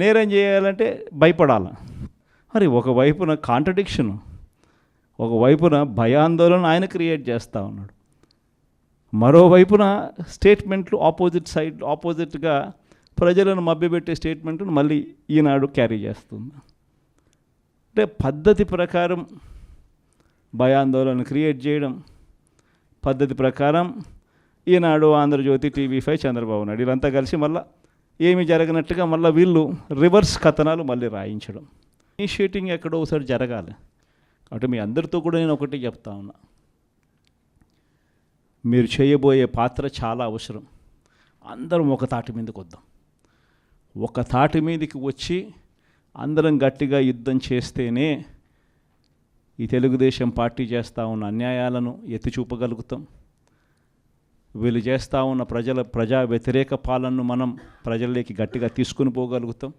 నేరం చేయాలంటే భయపడాలి. మరి ఒకవైపున కాంట్రడిక్షను, ఒకవైపున భయాందోళన ఆయన క్రియేట్ చేస్తూ ఉన్నాడు, మరోవైపున స్టేట్మెంట్లు ఆపోజిట్గా ప్రజలను మభ్యపెట్టే స్టేట్మెంట్ను మళ్ళీ ఈనాడు క్యారీ చేస్తుంది. అంటే పద్ధతి ప్రకారం భయాందోళన క్రియేట్ చేయడం, పద్ధతి ప్రకారం ఈనాడు, ఆంధ్రజ్యోతి, TV5, చంద్రబాబు నాయుడు వీళ్ళంతా కలిసి మళ్ళీ ఏమి జరగనట్టుగా మళ్ళీ వీళ్ళు రివర్స్ కథనాలు మళ్ళీ రాయించడం. ఇనిషియేటింగ్ ఎక్కడో ఒకసారి జరగాలి. కాబట్టి మీ అందరితో కూడా నేను ఒకటి చెప్తా ఉన్నా, మీరు చేయబోయే పాత్ర చాలా అవసరం. అందరం ఒక తాటి మీదకి వద్దాం. ఒక తాటి మీదకి వచ్చి అందరం గట్టిగా యుద్ధం చేస్తేనే ఈ తెలుగుదేశం పార్టీ చేస్తూ ఉన్న అన్యాయాలను ఎత్తి చూపగలుగుతాం. వీళ్ళు చేస్తూ ఉన్న ప్రజా వ్యతిరేక పాలనను మనం ప్రజల్లోకి గట్టిగా తీసుకుని పోగలుగుతాం.